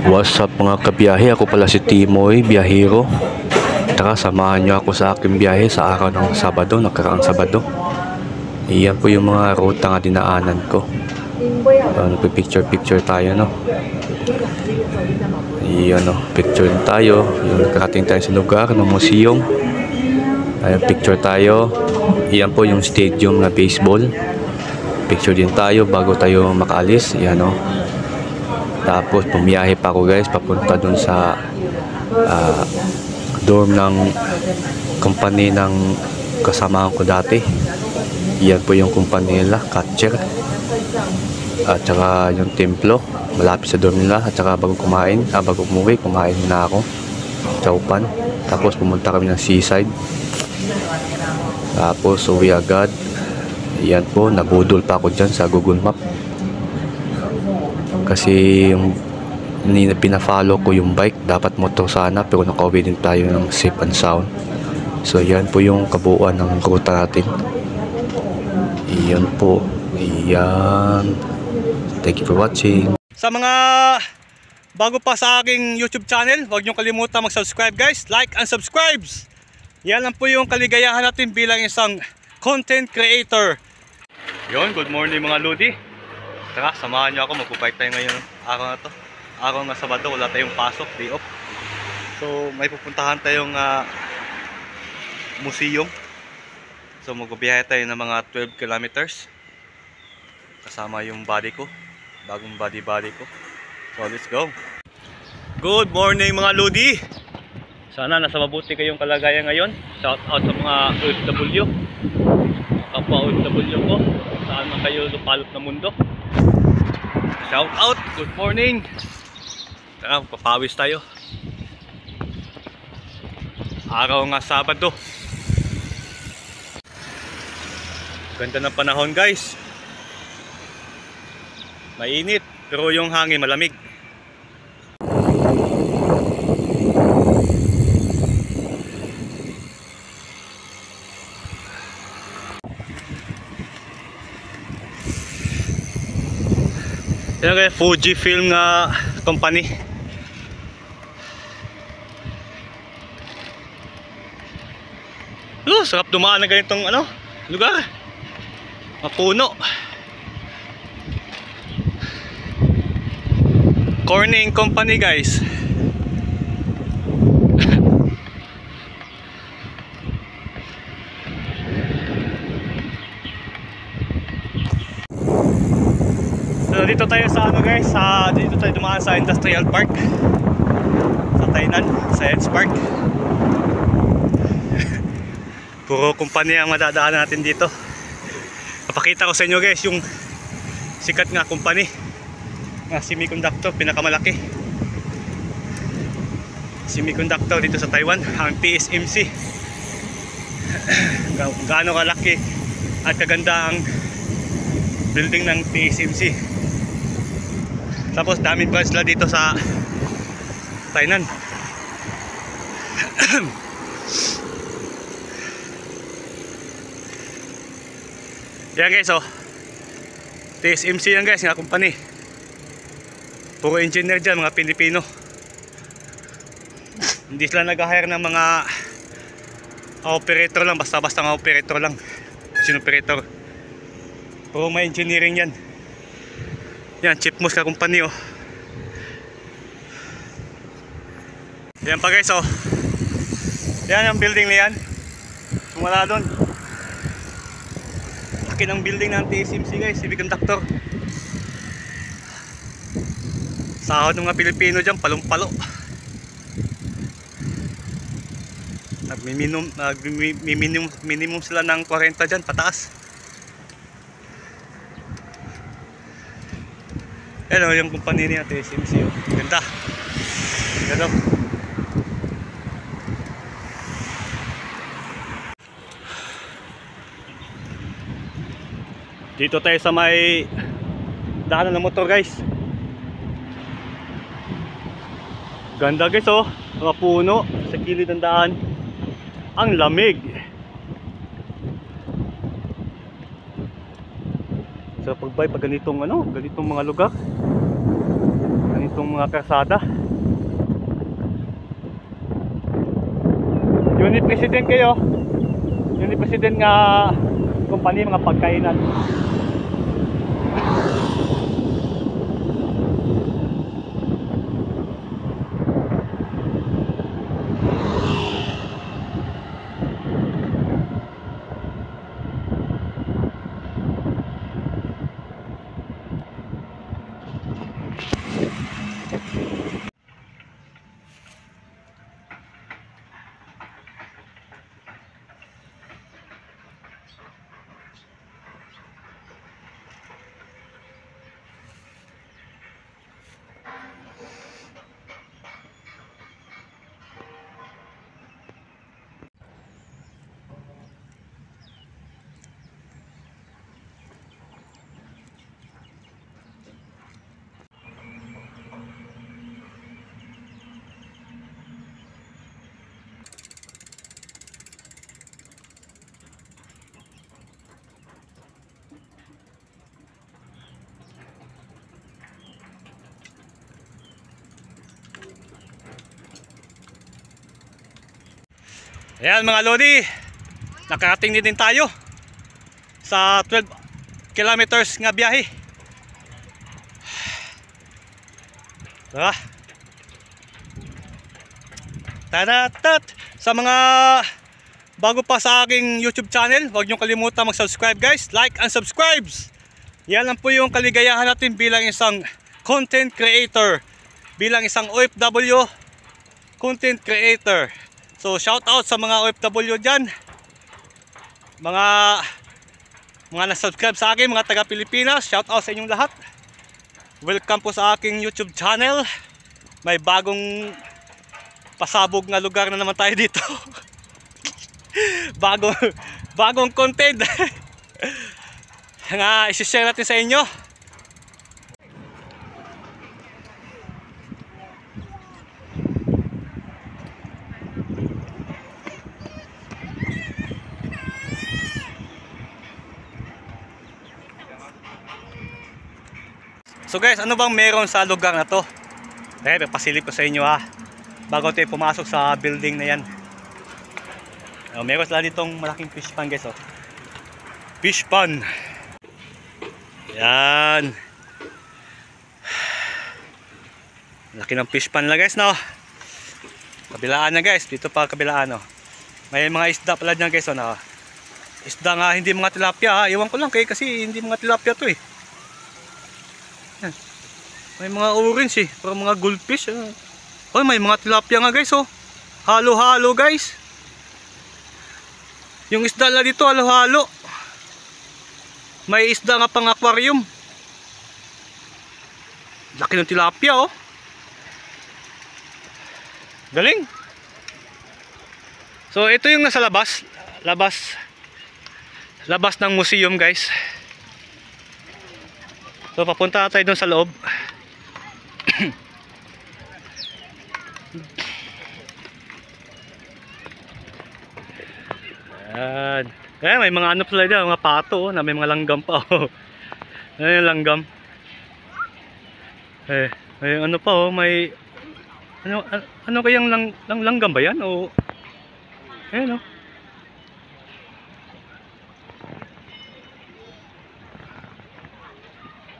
What's up mga kabiyahe? Ako pala si Timoy, biyahero. Tara, samahan nyo ako sa aking biyahe sa araw ng Sabado, nakaraang Sabado. Iyan po yung mga ruta nga dinaanan ko. Nagpipicture tayo, no? Iyan, no? Picture tayo. Nakarating tayo sa lugar ng museum. Ayan, picture tayo. Iyan po yung stadium na baseball. Picture din tayo bago tayo makaalis. Iyan, no? Tapos pumiyahe pa ako guys papunta dun sa dorm ng company ng kasamahan ko dati. Yan po yung company nila, Catcher. At saka yung templo malapit sa dorm nila. At saka bago umuwi, kumain na ako chowpan. Tapos pumunta kami ng seaside. Tapos uwi agad. Yan po, nabudol pa ako dyan sa Google Map. Kasi yung pinafollow ko yung bike, dapat motor sana, pero nakauwi din tayo ng safe and sound. So yan po yung kabuuan ng ruta natin. Iyan po. Iyan. Thank you for watching. Sa mga bago pa sa aking YouTube channel, huwag niyong kalimutan mag-subscribe guys. Like and subscribes. Yan lang po yung kaligayahan natin bilang isang content creator. Yon, good morning mga Lodi. Tara, samahan nyo ako, magpupike tayo ngayon araw na to. Araw nga Sabado, wala tayong pasok, day off. So may pupuntahan tayong museum. So magbibiyahe tayo ng mga 12 kilometers. Kasama yung body ko, bagong body ko. So let's go. Good morning mga Lodi. Sana nasa mabuti kayong kalagayan ngayon. Shout out sa mga OFW, kapwa OFW ko, saan man kayo lupalop na mundo. Shout out, good morning. Tara, papawis tayo. Araw nga Sabado. Ganda ng panahon guys. Mainit, pero yung hangin malamig. Yan kaya Fuji Film na company. Sarap dumaan na ganitong lugar. Mapuno. Corning company guys. So dito tayo sa guys, dito tayo dumaan sa Industrial Park sa Tainan, Science Park. Puro kumpanya ang madadaanan natin dito. Papakita ko sa inyo guys yung sikat nga kumpanya na semiconductor, pinakamalaki semiconductor dito sa Taiwan, ang TSMC. Gaano kalaki at kaganda ang building ng TSMC. Tapos daming branch sila dito sa Tainan. Yan guys, TSMC yan guys, nga company. Puro engineer dyan, mga Pilipino. Hindi sila nag-hire ng mga operator lang, basta-basta nga operator lang. Machine operator. Puro may engineering yan. Yan, Chipmos ka company Yan pa guys Yan ang building na yan. Sumala doon. Laki ng building ng TSMC guys, semiconductor. Sahod ng mga Pilipino dyan, palong-palo. Minimum sila ng 40 dyan, pataas. Yan yung kumpanya niya, TSMC. Ganda. Ganda. Dito tayo sa may daanan ng motor guys. Ganda guys mga puno sa kilid ng daan. Ang lamig. So pag ganitong ganitong mga lugar, itong mga kalsada. Yun ni President kayo. Yun ni President nga company mga pagkainan. Ayan mga Lodi, nakarating din tayo sa 12 kilometers nga biyahe. Tara. Taratat! Sa mga bago pa sa aking YouTube channel, huwag niyong kalimutan mag-subscribe guys. Like and subscribe! Yan lang po yung kaligayahan natin bilang isang content creator. Bilang isang OFW content creator. So shout out sa mga OFW dyan. Mga na-subscribe sa akin, mga taga Pilipinas. Shout out sa inyong lahat. Welcome po sa aking YouTube channel. May bagong pasabog na lugar na naman tayo dito. bagong content nga isi-share natin sa inyo. So guys, ano bang meron sa lugar na to? Pasilip ko sa inyo ha, bago tayo pumasok sa building na yan. Meron sila ditong malaking fish pan guys. Fish pan. Yan. Laki ng fish pan na guys, no? Kabilaan na guys, dito pa kabilaan. May mga isda pala dyan guys. Isda nga, hindi mga tilapia ha. Iwan ko lang kayo kasi hindi mga tilapia to eh. May mga orange eh, parang mga goldfish. Oh, may mga tilapia nga guys. Halo-halo guys. Yung isda na dito halo-halo. May isda nga pang aquarium. Laki ng tilapia oh. Galing. So ito yung nasa labas. Labas ng museum guys. So papunta tayo dun sa loob. Ayan. Ayan, may mga ano pala dyan, mga pato na may mga langgam pa. Ayan yung langgam. May ano pa may ano kayang langgam ba yan? Ayan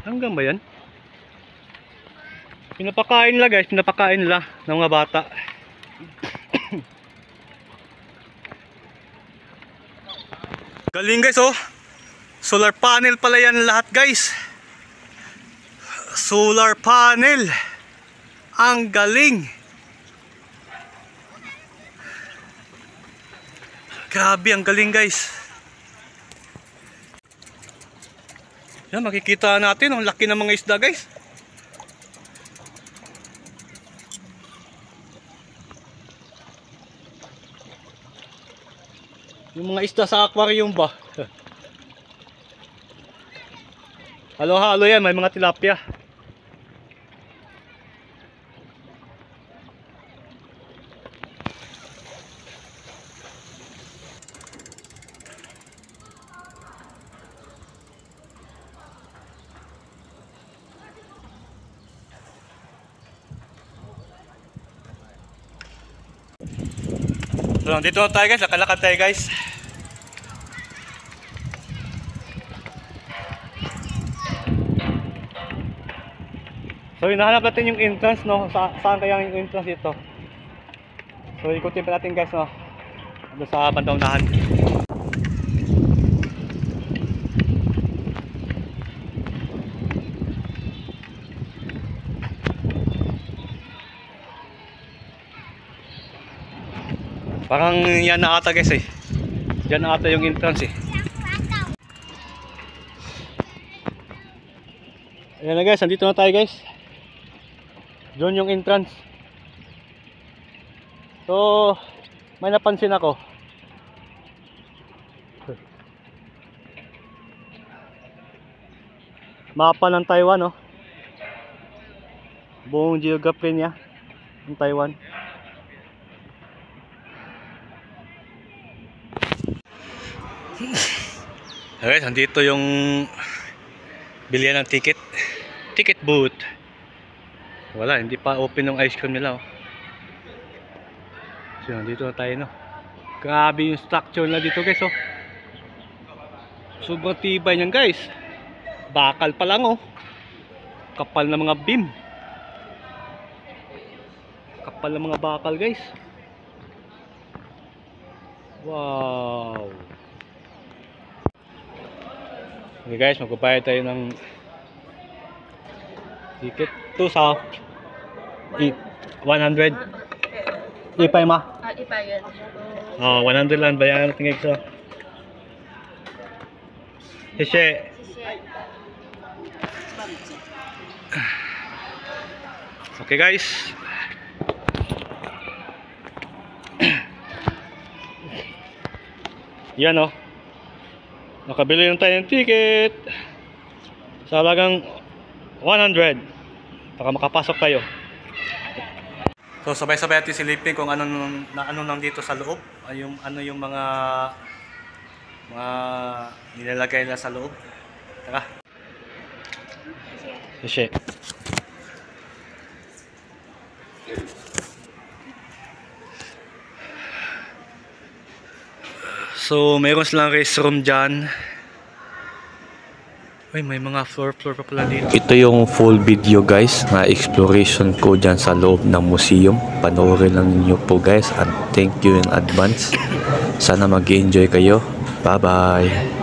langgam ba yan? Pinapakain nila guys, pinapakain nila ng mga bata. Galing guys solar panel pala yan lahat guys. Solar panel. Ang galing. Grabe, ang galing guys. Yan, makikita natin ang laki ng mga isda guys. Yung mga isda sa aquarium ba? Halo-halo yan, may mga tilapia. So nandito na tayo guys, lakalakad tayo guys. So hinahanap natin yung entrance, no? Saan kaya yung entrance dito? So ikutin pa natin guys, no? Doon sa bandang unahan. Parang yan na ata guys eh. Yan na ata yung entrance eh. Ayan na guys, nandito na tayo guys. Doon yung entrance. So, may napansin ako. Mapa ng Taiwan, no? Buong geography niya ng Taiwan. Okay, nandito yung bilihan ng ticket. Ticket booth. Wala, hindi pa open yung ice cream nila, oh. So, nandito na tayo, no? Grabe yung structure na dito, guys, oh. Sobrang tibay niyan, guys. Bakal pa lang, oh. Kapal na mga beam. Kapal na mga bakal, guys. Wow. Okay, guys, magbabayad tayo ng ticket. 100. Ipay ma? Ipay yun. Oh, 100 lang. Bayaran natin guys. Sisye. Okay guys. Yan oh. Nakabili na tayo ng ticket. Sa halagang 100. Baka makapasok tayo. So sabay-sabay natin silipin kung ano nandito sa loob. Ano yung mga nilalagay na sa loob. Tara. Sisye. So mayroon silang restroom dyan. Uy, may mga floor pa pala dito. Ito yung full video guys na exploration ko dyan sa loob ng museum. Panoorin lang niyo po guys, and thank you in advance. Sana mag-enjoy kayo. Bye bye.